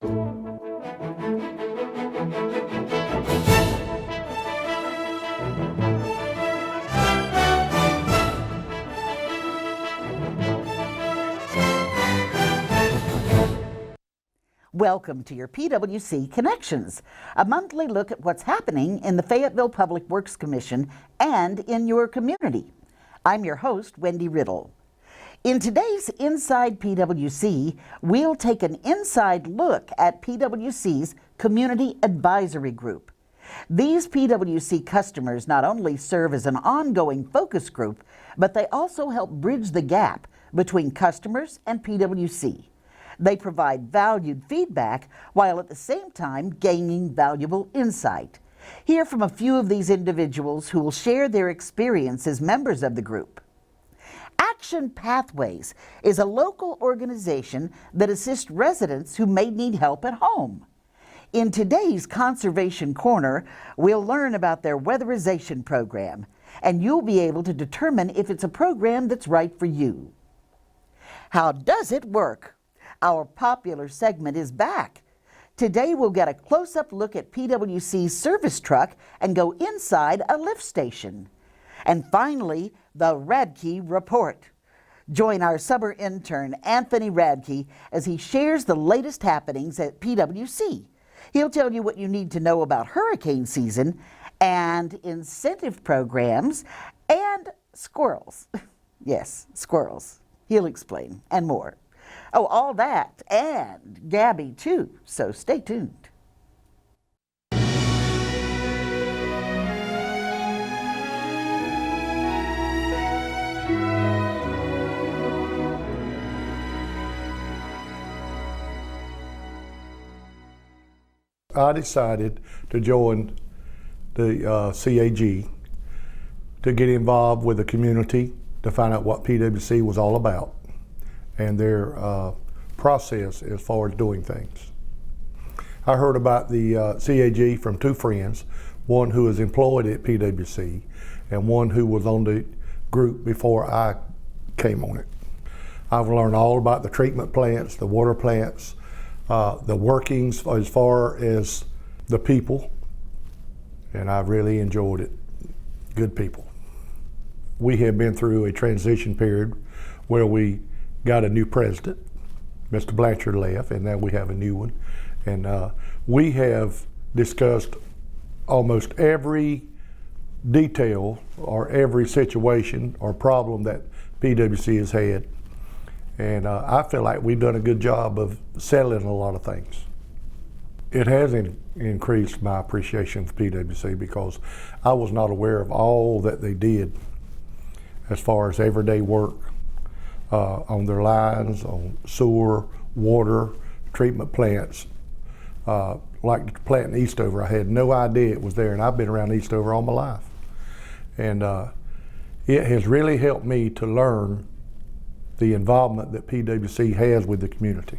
Welcome to your PWC Connections, a monthly look at what's happening in the Fayetteville Public Works Commission and in your community. I'm your host, Wendy Riddle. In today's Inside PWC, we'll take an inside look at PWC's Community Advisory Group. These PWC customers not only serve as an ongoing focus group, but they also help bridge the gap between customers and PWC. They provide valued feedback while at the same time gaining valuable insight. Hear from a few of these individuals who will share their experience as members of the group. Action Pathways is a local organization that assists residents who may need help at home. In today's Conservation Corner, we'll learn about their weatherization program, and you'll be able to determine if it's a program that's right for you. How does it work? Our popular segment is back. Today we'll get a close-up look at PWC's service truck and go inside a lift station. And finally, the Radke Report. Join our summer intern, Anthony Radke, as he shares the latest happenings at PWC. He'll tell you what you need to know about hurricane season and incentive programs and squirrels. Yes, squirrels. He'll explain, and more. Oh, all that, and Gabby too, so stay tuned. I decided to join the CAG to get involved with the community to find out what PWC was all about and their process as far as doing things. I heard about the CAG from two friends, one who was employed at PWC and one who was on the group before I came on it. I've learned all about the treatment plants, the water plants, the workings as far as the people, and I've really enjoyed it. Good people. We have been through a transition period where we got a new president. Mr. Blanchard left, and now we have a new one. And we have discussed almost every detail or every situation or problem that PWC has had. And I feel like we've done a good job of settling a lot of things. It has increased my appreciation for PWC because I was not aware of all that they did as far as everyday work on their lines, on sewer, water, treatment plants. Like the plant in Eastover, I had no idea it was there, and I've been around Eastover all my life. And it has really helped me to learn the involvement that PWC has with the community.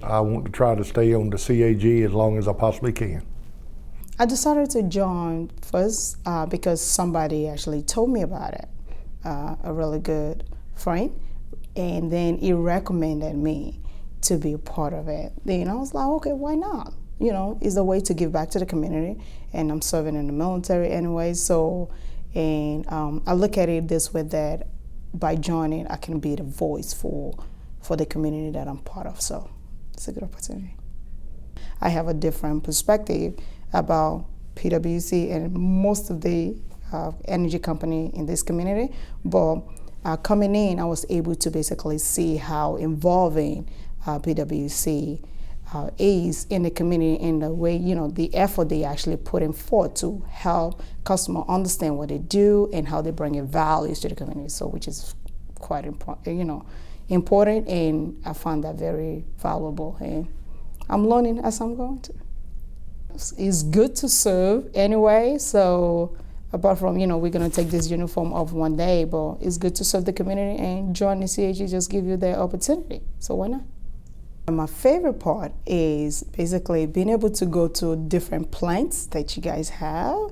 I want to try to stay on the CAG as long as I possibly can. I decided to join first because somebody actually told me about it, a really good friend, and then he recommended me to be a part of it. Then I was like, okay, why not? You know, it's a way to give back to the community, and I'm serving in the military anyway, so, and I look at it this way, that by joining, I can be the voice for the community that I'm part of, so it's a good opportunity. I have a different perspective about PWC and most of the energy company in this community, but coming in, I was able to basically see how involving PWC is in the community, in the way, you know, the effort they actually put in forth to help customers understand what they do and how they bring in values to the community. So, which is quite important, you know, and I find that very valuable. And I'm learning as I'm going to. It's good to serve anyway. So, apart from, you know, we're gonna take this uniform off one day, but it's good to serve the community, and join the CAG just give you that opportunity. So why not? My favorite part is basically being able to go to different plants that you guys have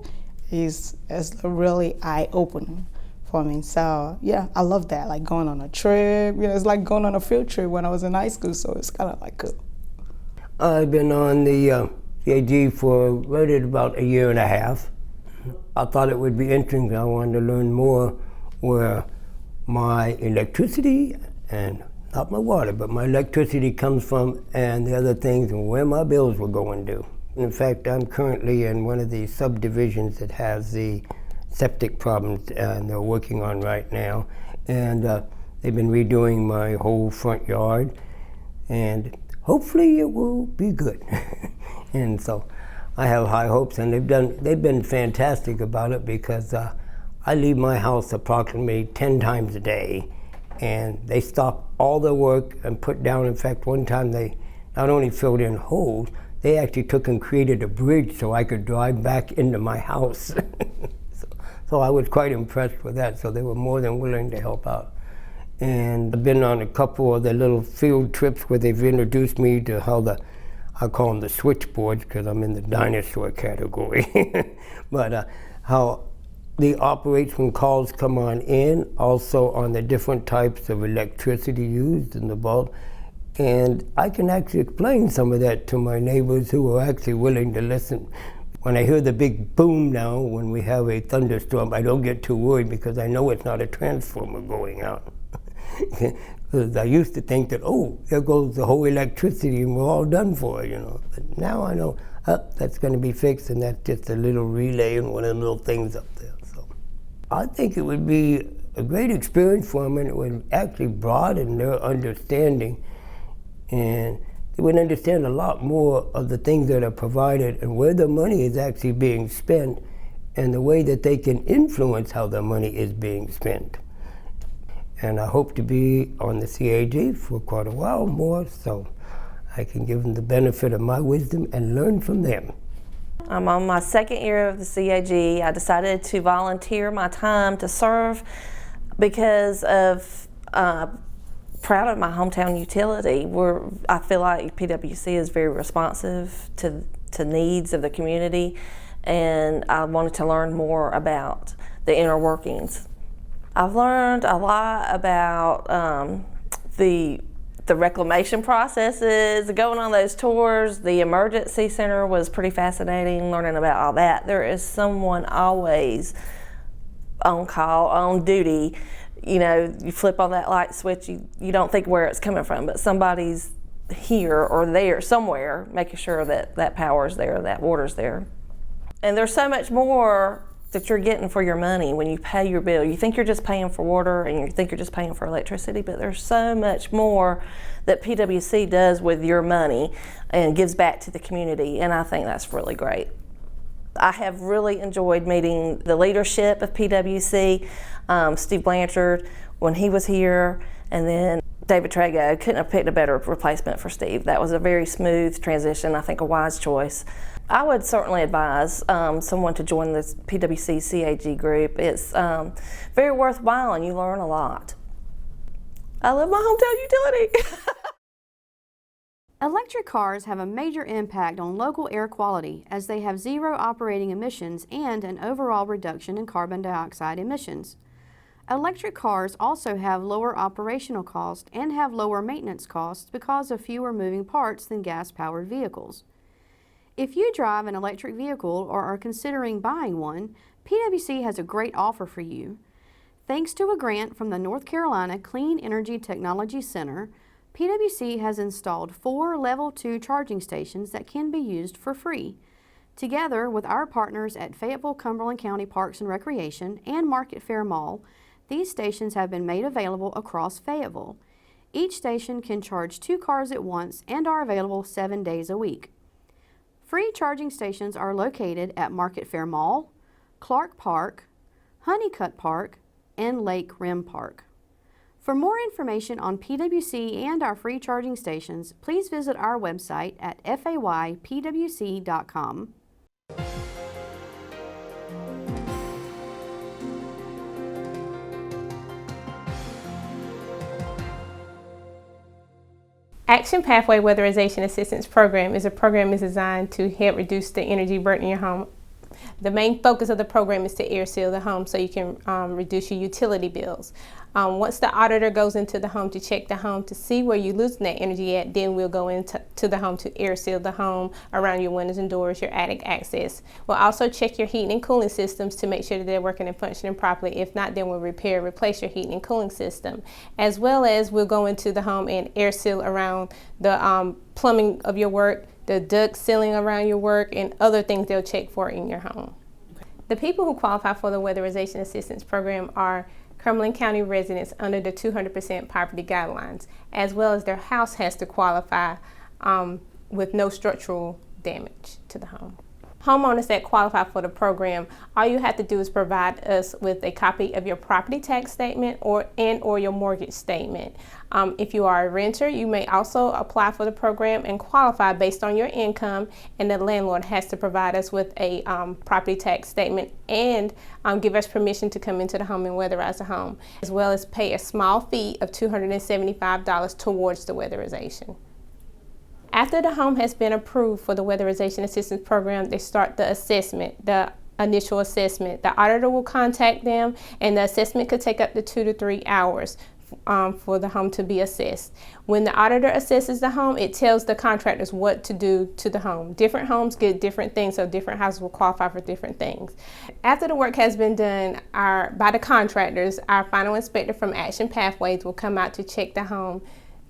is really eye-opening for me. So yeah, I love that, like going on a trip. You know, it's like going on a field trip when I was in high school, so it's kind of like cool. I've been on the CAG for right at about 1.5 years. I thought it would be interesting. I wanted to learn more where my electricity, and not my water, but my electricity comes from, and the other things, and where my bills were going to. In fact, I'm currently in one of the subdivisions that has the septic problems, and they're working on right now. And they've been redoing my whole front yard, and hopefully it will be good. And so I have high hopes, and they've been fantastic about it, because I leave my house approximately 10 times a day, and they stop all their work and put down. In fact, one time they not only filled in holes, they actually took and created a bridge so I could drive back into my house. So I was quite impressed with that, so they were more than willing to help out. And I've been on a couple of the little field trips where they've introduced me to how I call them the switchboards, because I'm in the dinosaur category, but how they operate when calls come on in, also on the different types of electricity used in the bulb. And I can actually explain some of that to my neighbors who are actually willing to listen. When I hear the big boom now, when we have a thunderstorm, I don't get too worried, because I know it's not a transformer going out. Because I used to think that, oh, there goes the whole electricity and we're all done for it, But now I know, that's going to be fixed, and that's just a little relay and one of the little things up there. So I think it would be a great experience for them, and it would actually broaden their understanding, and they would understand a lot more of the things that are provided and where the money is actually being spent, and the way that they can influence how the money is being spent. And I hope to be on the CAG for quite a while more, so I can give them the benefit of my wisdom and learn from them. I'm on my 2nd year of the CAG. I decided to volunteer my time to serve because of proud of my hometown utility. I feel like PWC is very responsive to needs of the community, and I wanted to learn more about the inner workings. I've learned a lot about the reclamation processes, going on those tours. The emergency center was pretty fascinating, learning about all that. There is someone always on call, on duty. You flip on that light switch, you don't think where it's coming from, but somebody's here or there somewhere making sure that power's there, that water's there. And there's so much more that you're getting for your money when you pay your bill. You think you're just paying for water, and you think you're just paying for electricity, but there's so much more that PWC does with your money and gives back to the community, and I think that's really great. I have really enjoyed meeting the leadership of PWC, Steve Blanchard when he was here, and then David Trago. Couldn't have picked a better replacement for Steve. That was a very smooth transition, I think a wise choice. I would certainly advise someone to join this PWC CAG group. It's very worthwhile, and you learn a lot. I love my hometown utility. Electric cars have a major impact on local air quality, as they have zero operating emissions and an overall reduction in carbon dioxide emissions. Electric cars also have lower operational costs and have lower maintenance costs because of fewer moving parts than gas-powered vehicles. If you drive an electric vehicle or are considering buying one, PWC has a great offer for you. Thanks to a grant from the North Carolina Clean Energy Technology Center, PWC has installed 4 Level 2 charging stations that can be used for free. Together with our partners at Fayetteville Cumberland County Parks and Recreation and Market Fair Mall, these stations have been made available across Fayetteville. Each station can charge 2 cars at once and are available 7 days a week. Free charging stations are located at Market Fair Mall, Clark Park, Honeycutt Park, and Lake Rim Park. For more information on PWC and our free charging stations, please visit our website at faypwc.com. Action Pathway Weatherization Assistance Program is a program that's designed to help reduce the energy burden in your home. The main focus of the program is to air seal the home so you can reduce your utility bills. Once the auditor goes into the home to check the home to see where you're losing that energy at, then we'll go into the home to air seal the home around your windows and doors, your attic access. We'll also check your heating and cooling systems to make sure that they're working and functioning properly. If not, then we'll replace your heating and cooling system. As well as we'll go into the home and air seal around the plumbing of your work, the duct sealing around your work, and other things they'll check for in your home. The people who qualify for the Weatherization Assistance Program are Cumberland County residents under the 200% poverty guidelines, as well as their house has to qualify with no structural damage to the home. Homeowners that qualify for the program, all you have to do is provide us with a copy of your property tax statement or your mortgage statement. If you are a renter, you may also apply for the program and qualify based on your income, and the landlord has to provide us with a property tax statement and give us permission to come into the home and weatherize the home, as well as pay a small fee of $275 towards the weatherization. After the home has been approved for the Weatherization Assistance Program, they start the assessment, the initial assessment. The auditor will contact them, and the assessment could take up to 2 to 3 hours for the home to be assessed. When the auditor assesses the home, it tells the contractors what to do to the home. Different homes get different things, so different houses will qualify for different things. After the work has been done by the contractors, our final inspector from Action Pathways will come out to check the home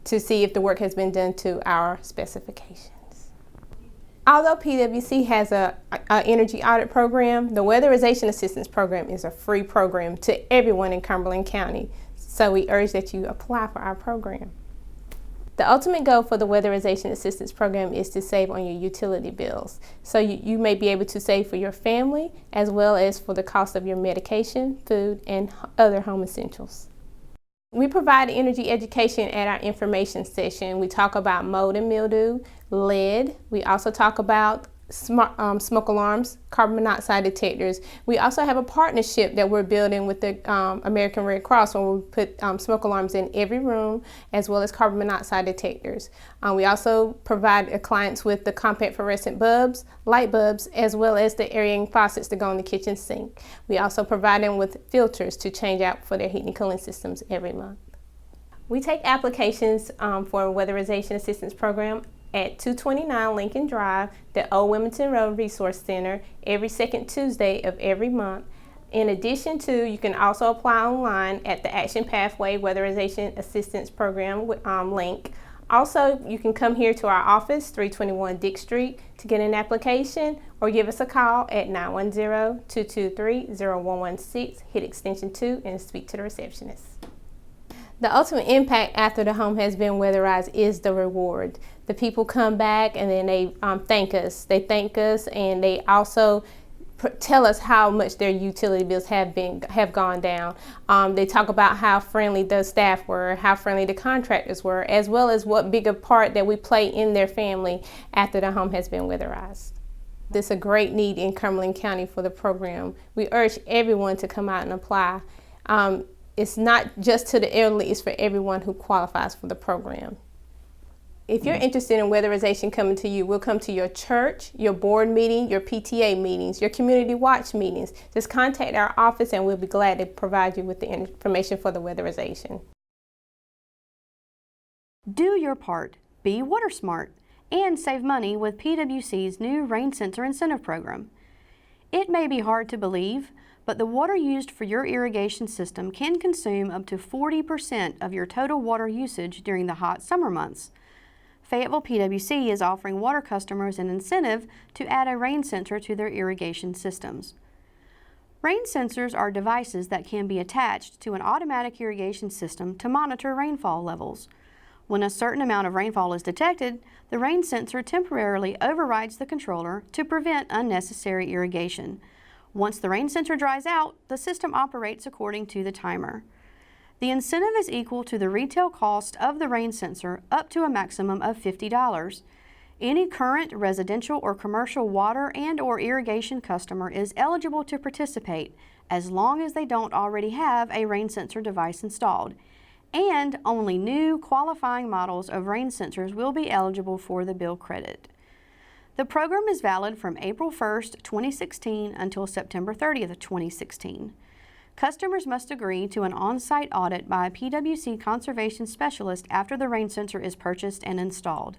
to see if the work has been done to our specifications. Although PWC has an energy audit program, the Weatherization Assistance Program is a free program to everyone in Cumberland County, so we urge that you apply for our program. The ultimate goal for the Weatherization Assistance Program is to save on your utility bills. So you may be able to save for your family as well as for the cost of your medication, food, and other home essentials. We provide energy education at our information session. We talk about mold and mildew, lead. We also talk about smoke alarms, carbon monoxide detectors. We also have a partnership that we're building with the American Red Cross, where we put smoke alarms in every room, as well as carbon monoxide detectors. We also provide clients with the compact fluorescent bulbs, light bulbs, as well as the aerating faucets that go in the kitchen sink. We also provide them with filters to change out for their heating and cooling systems every month. We take applications for a Weatherization Assistance Program at 229 Lincoln Drive, the Old Wilmington Road Resource Center, every second Tuesday of every month. In addition to, you can also apply online at the Action Pathway Weatherization Assistance Program link. Also, you can come here to our office, 321 Dick Street, to get an application, or give us a call at 910-223-0116, hit extension 2, and speak to the receptionist. The ultimate impact after the home has been weatherized is the reward. The people come back and then they thank us. They thank us, and they also tell us how much their utility bills have gone down. They talk about how friendly the staff were, how friendly the contractors were, as well as what bigger part that we play in their family after the home has been weatherized. There's a great need in Cumberland County for the program. We urge everyone to come out and apply. It's not just to the elderly, it's for everyone who qualifies for the program. If you're interested in weatherization coming to you, we'll come to your church, your board meeting, your PTA meetings, your community watch meetings. Just contact our office and we'll be glad to provide you with the information for the weatherization. Do your part, be water smart, and save money with PWC's new Rain Sensor Incentive Program. It may be hard to believe, but the water used for your irrigation system can consume up to 40% of your total water usage during the hot summer months. Fayetteville PWC is offering water customers an incentive to add a rain sensor to their irrigation systems. Rain sensors are devices that can be attached to an automatic irrigation system to monitor rainfall levels. When a certain amount of rainfall is detected, the rain sensor temporarily overrides the controller to prevent unnecessary irrigation. Once the rain sensor dries out, the system operates according to the timer. The incentive is equal to the retail cost of the rain sensor up to a maximum of $50. Any current residential or commercial water and/or irrigation customer is eligible to participate as long as they don't already have a rain sensor device installed. And only new qualifying models of rain sensors will be eligible for the bill credit. The program is valid from April 1st, 2016 until September 30th of 2016. Customers must agree to an on-site audit by a PWC conservation specialist after the rain sensor is purchased and installed.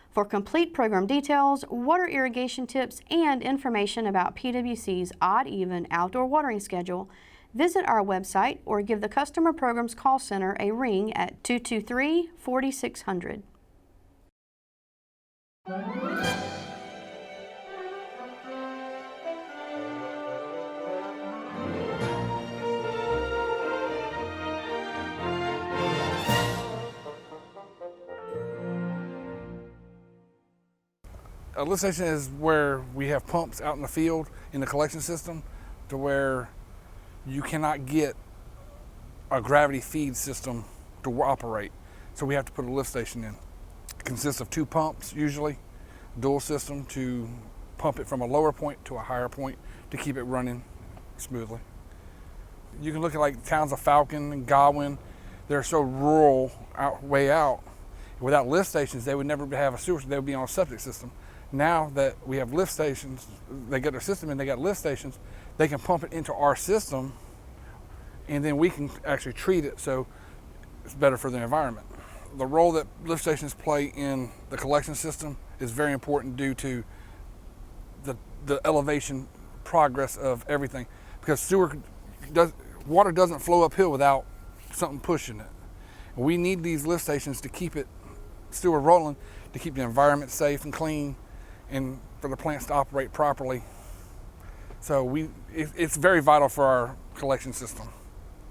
For complete program details, water irrigation tips, and information about PWC's odd-even outdoor watering schedule, visit our website or give the Customer Programs Call Center a ring at 223-4600. A lift station is where we have pumps out in the field in the collection system to where you cannot get a gravity feed system to operate. So we have to put a lift station in. It consists of 2 pumps usually, dual system to pump it from a lower point to a higher point to keep it running smoothly. You can look at like towns of Falcon and Godwin. They're so rural, way out. Without lift stations, they would never have a sewer, they would be on a septic system. Now that we have lift stations, they get their system and they got lift stations, they can pump it into our system and then we can actually treat it so it's better for the environment. The role that lift stations play in the collection system is very important due to the elevation progress of everything, because water doesn't flow uphill without something pushing it. We need these lift stations to keep it sewer rolling, to keep the environment safe and clean, and for the plants to operate properly. So it's very vital for our collection system,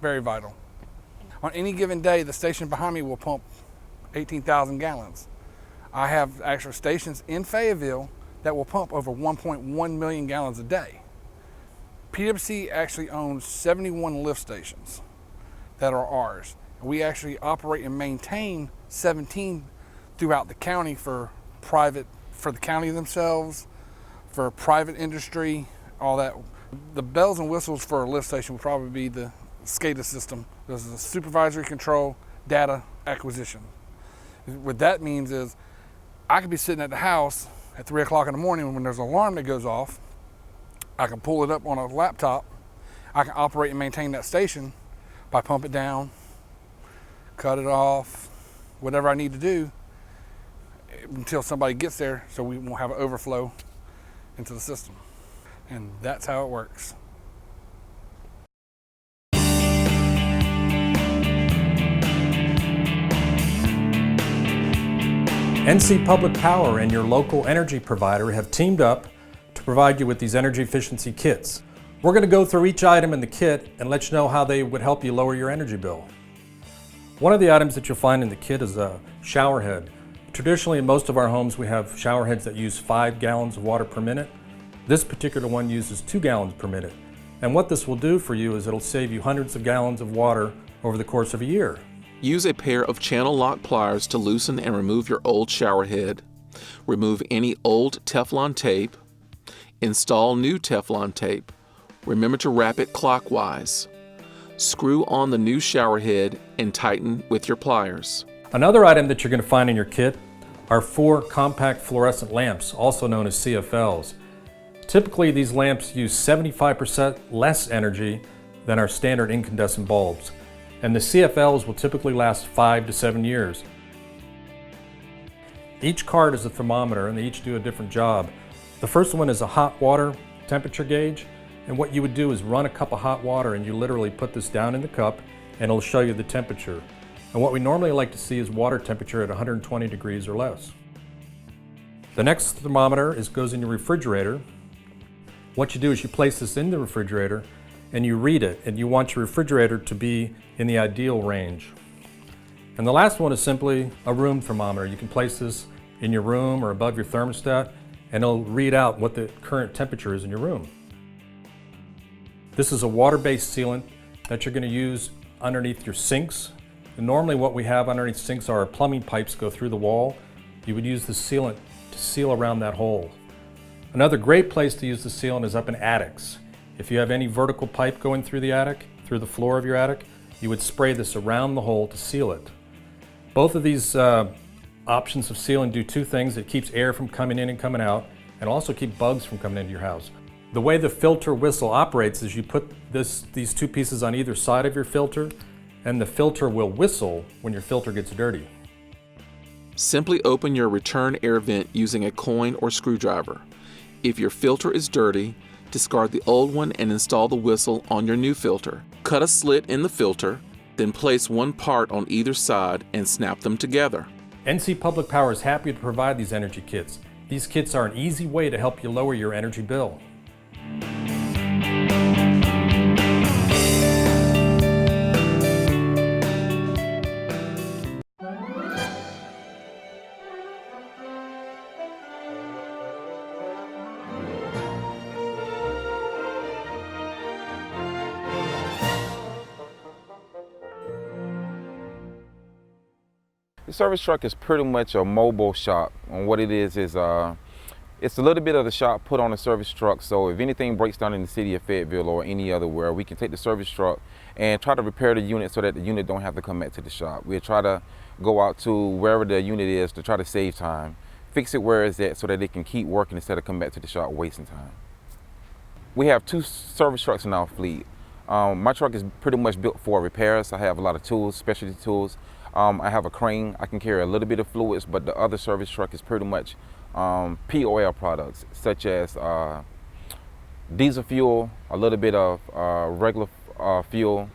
very vital. On any given day, the station behind me will pump 18,000 gallons. I have actual stations in Fayetteville that will pump over 1.1 million gallons a day. PWC actually owns 71 lift stations that are ours. We actually operate and maintain 17 throughout the county for the county themselves, for private industry, all that. The bells and whistles for a lift station would probably be the SCADA system. This is a supervisory control data acquisition. What that means is I could be sitting at the house at 3 o'clock in the morning when there's an alarm that goes off. I can pull it up on a laptop. I can operate and maintain that station by pump it down, cut it off, whatever I need to do until somebody gets there so we won't have an overflow into the system. And that's how it works. NC Public Power and your local energy provider have teamed up to provide you with these energy efficiency kits. We're going to go through each item in the kit and let you know how they would help you lower your energy bill. One of the items that you'll find in the kit is a shower head. Traditionally, in most of our homes, we have shower heads that use 5 gallons of water per minute. This particular one uses 2 gallons per minute. And what this will do for you is it'll save you hundreds of gallons of water over the course of a year. Use a pair of channel lock pliers to loosen and remove your old shower head. Remove any old Teflon tape. Install new Teflon tape. Remember to wrap it clockwise. Screw on the new shower head and tighten with your pliers. Another item that you're going to find in your kit are 4 compact fluorescent lamps, also known as CFLs. Typically, these lamps use 75% less energy than our standard incandescent bulbs, and the CFLs will typically last 5 to 7 years. Each card is a thermometer and they each do a different job. The first one is a hot water temperature gauge, and what you would do is run a cup of hot water and you literally put this down in the cup and it'll show you the temperature. And what we normally like to see is water temperature at 120 degrees or less. The next thermometer goes in your refrigerator. What you do is you place this in the refrigerator and you read it, and you want your refrigerator to be in the ideal range. And the last one is simply a room thermometer. You can place this in your room or above your thermostat and it'll read out what the current temperature is in your room. This is a water-based sealant that you're going to use underneath your sinks. And normally what we have underneath sinks are our plumbing pipes go through the wall. You would use the sealant to seal around that hole. Another great place to use the sealant is up in attics. If you have any vertical pipe going through the attic, through the floor of your attic, you would spray this around the hole to seal it. Both of these options of sealing do 2 things. It keeps air from coming in and coming out, and also keep bugs from coming into your house. The way the filter whistle operates is you put these two pieces on either side of your filter, and the filter will whistle when your filter gets dirty. Simply open your return air vent using a coin or screwdriver. If your filter is dirty, discard the old one and install the whistle on your new filter. Cut a slit in the filter, then place one part on either side and snap them together. NC Public Power is happy to provide these energy kits. These kits are an easy way to help you lower your energy bill. The service truck is pretty much a mobile shop. And what it is it's a little bit of the shop put on a service truck, so if anything breaks down in the city of Fayetteville or any other where, we can take the service truck and try to repair the unit so that the unit don't have to come back to the shop. We'll try to go out to wherever the unit is to try to save time, fix it where it's at so that it can keep working instead of coming back to the shop wasting time. We have 2 service trucks in our fleet. My truck is pretty much built for repairs. I have a lot of tools, specialty tools. I have a crane. I can carry a little bit of fluids, but the other service truck is pretty much POL products, such as diesel fuel, a little bit of regular fuel.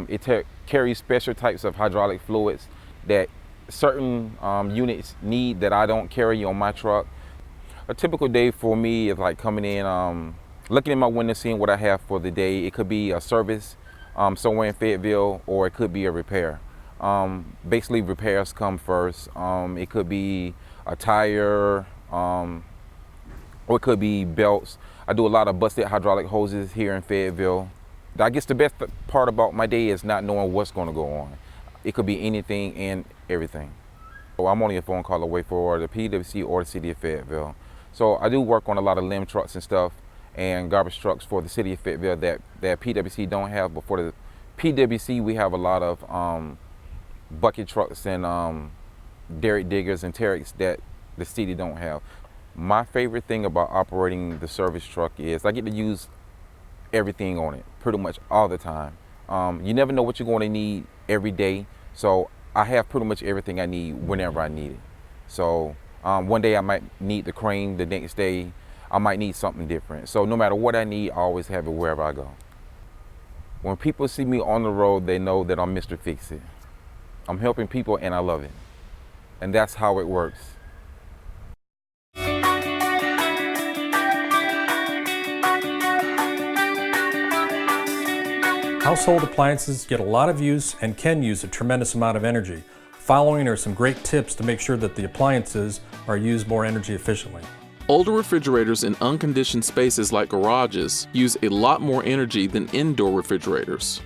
It carries special types of hydraulic fluids that certain units need that I don't carry on my truck. A typical day for me is like coming in, looking in my window, seeing what I have for the day. It could be a service somewhere in Fayetteville, or it could be a repair. Basically, repairs come first. It could be a tire, or it could be belts. I do a lot of busted hydraulic hoses here in Fayetteville. I guess the best part about my day is not knowing what's going to go on. It could be anything and everything. So I'm only a phone call away for the PWC or the city of Fayetteville. So I do work on a lot of limb trucks and stuff and garbage trucks for the city of Fayetteville that PWC don't have. But for the PWC, we have a lot of bucket trucks and derrick diggers and Terex that the city don't have. My favorite thing about operating the service truck is I get to use everything on it pretty much all the time. You never know what you're going to need every day, so I have pretty much everything I need whenever I need it. So one day I might need the crane, the next day I might need something different. So no matter what I need, I always have it wherever I go. When people see me on the road, they know that I'm Mr. Fix-It. I'm helping people and I love it. And that's how it works. Household appliances get a lot of use and can use a tremendous amount of energy. Following are some great tips to make sure that the appliances are used more energy efficiently. Older refrigerators in unconditioned spaces like garages use a lot more energy than indoor refrigerators.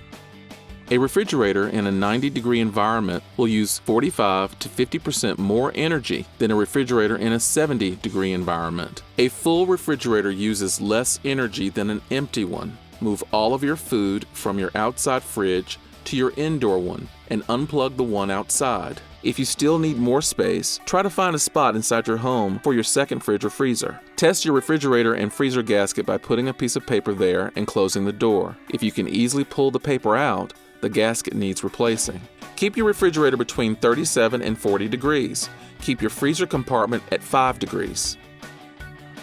A refrigerator in a 90-degree environment will use 45 to 50% more energy than a refrigerator in a 70-degree environment. A full refrigerator uses less energy than an empty one. Move all of your food from your outside fridge to your indoor one and unplug the one outside. If you still need more space, try to find a spot inside your home for your second fridge or freezer. Test your refrigerator and freezer gasket by putting a piece of paper there and closing the door. If you can easily pull the paper out, the gasket needs replacing. Keep your refrigerator between 37 and 40 degrees. Keep your freezer compartment at 5 degrees.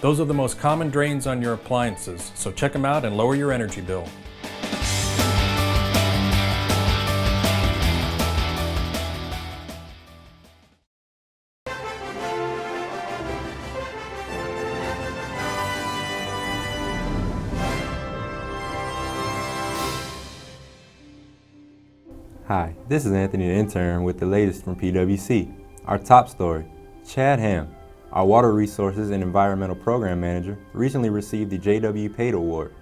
Those are the most common drains on your appliances, so check them out and lower your energy bill. Hi, this is Anthony, the intern, with the latest from PWC. Our top story, Chad Ham, our Water Resources and Environmental Program Manager, recently received the J.W. Pate Award.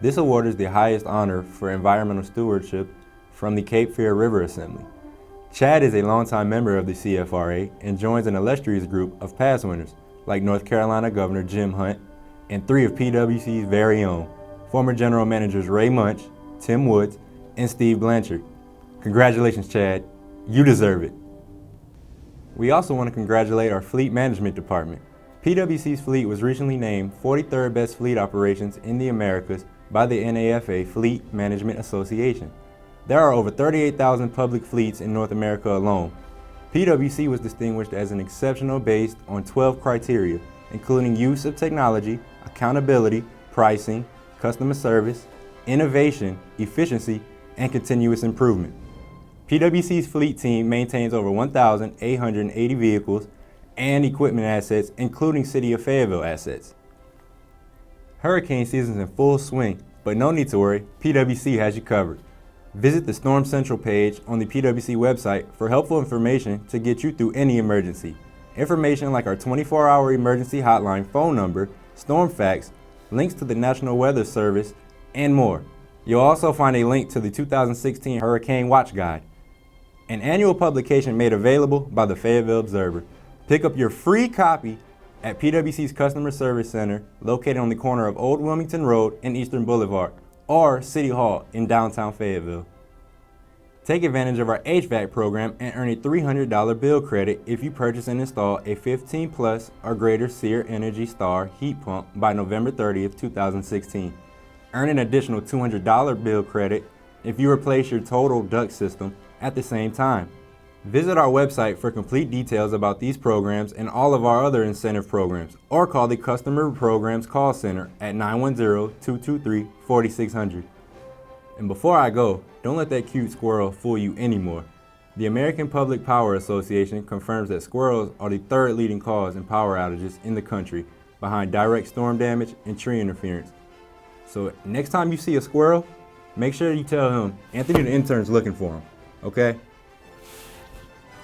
This award is the highest honor for environmental stewardship from the Cape Fear River Assembly. Chad is a longtime member of the CFRA and joins an illustrious group of past winners, like North Carolina Governor Jim Hunt and 3 of PWC's very own, former General Managers Ray Munch, Tim Woods, and Steve Blanchard. Congratulations, Chad. You deserve it. We also want to congratulate our Fleet Management Department. PWC's fleet was recently named 43rd best fleet operations in the Americas by the NAFA Fleet Management Association. There are over 38,000 public fleets in North America alone. PWC was distinguished as an exceptional based on 12 criteria, including use of technology, accountability, pricing, customer service, innovation, efficiency, and continuous improvement. PWC's fleet team maintains over 1,880 vehicles and equipment assets, including City of Fayetteville assets. Hurricane season is in full swing, but no need to worry, PWC has you covered. Visit the Storm Central page on the PWC website for helpful information to get you through any emergency. Information like our 24-hour emergency hotline phone number, storm facts, links to the National Weather Service, and more. You'll also find a link to the 2016 Hurricane Watch Guide, an annual publication made available by the Fayetteville Observer. Pick up your free copy at PWC's Customer Service Center, located on the corner of Old Wilmington Road and Eastern Boulevard, or City Hall in downtown Fayetteville. Take advantage of our HVAC program and earn a $300 bill credit if you purchase and install a 15 plus or greater SEER Energy Star heat pump by November 30th, 2016. Earn an additional $200 bill credit if you replace your total duct system at the same time. Visit our website for complete details about these programs and all of our other incentive programs, or call the Customer Programs Call Center at 910-223-4600. And before I go, don't let that cute squirrel fool you anymore. The American Public Power Association confirms that squirrels are the third leading cause in power outages in the country, behind direct storm damage and tree interference. So next time you see a squirrel, make sure you tell him Anthony the intern's looking for him, okay?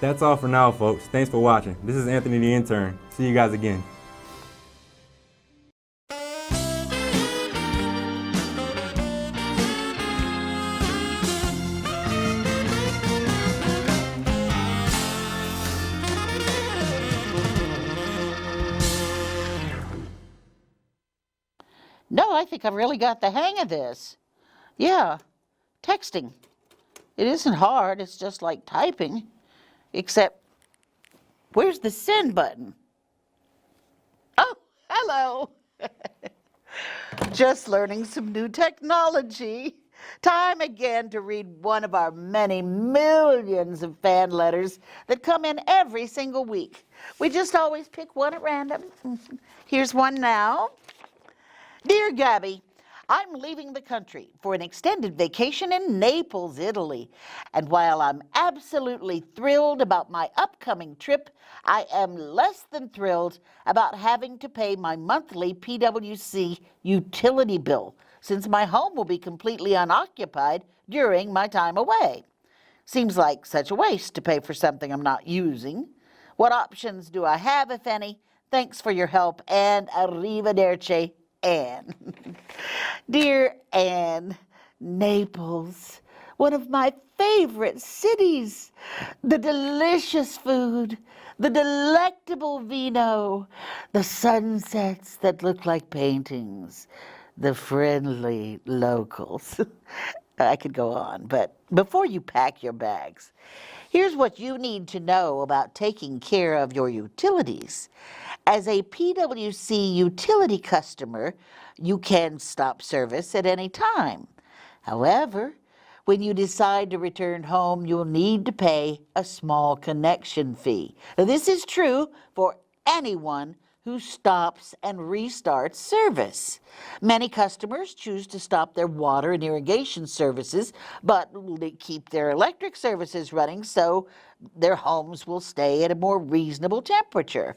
That's all for now, folks. Thanks for watching. This is Anthony the intern. See you guys again. No, I think I've really got the hang of this. Yeah, texting. It isn't hard, it's just like typing. Except, where's the send button? Oh, hello. Just learning some new technology. Time again to read one of our many millions of fan letters that come in every single week. We just always pick one at random. Here's one now. Dear Gabby, I'm leaving the country for an extended vacation in Naples, Italy. And while I'm absolutely thrilled about my upcoming trip, I am less than thrilled about having to pay my monthly PWC utility bill, since my home will be completely unoccupied during my time away. Seems like such a waste to pay for something I'm not using. What options do I have, if any? Thanks for your help, and arrivederci. Anne. Dear Anne, Naples, one of my favorite cities. The delicious food, the delectable vino, the sunsets that look like paintings, the friendly locals. I could go on, but before you pack your bags, here's what you need to know about taking care of your utilities. As a PWC utility customer, you can stop service at any time. However, when you decide to return home, you'll need to pay a small connection fee. Now, this is true for anyone who stops and restarts service. Many customers choose to stop their water and irrigation services, but they keep their electric services running so their homes will stay at a more reasonable temperature.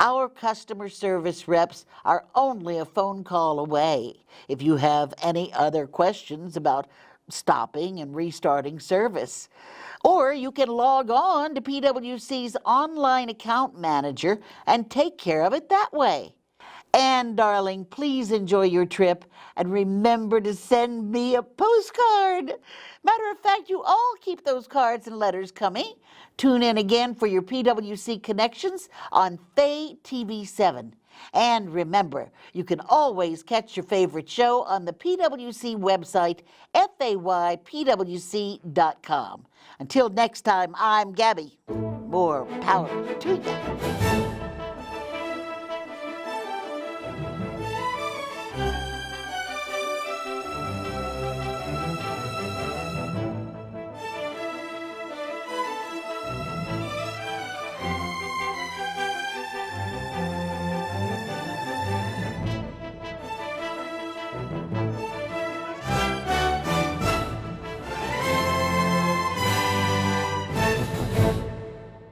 Our customer service reps are only a phone call away if you have any other questions about stopping and restarting service. Or you can log on to PWC's online account manager and take care of it that way. And darling, please enjoy your trip and remember to send me a postcard. Matter of fact, you all keep those cards and letters coming. Tune in again for your PWC connections on Fay TV 7. And remember, you can always catch your favorite show on the PWC website, faypwc.com. Until next time, I'm Gabby. More power to you.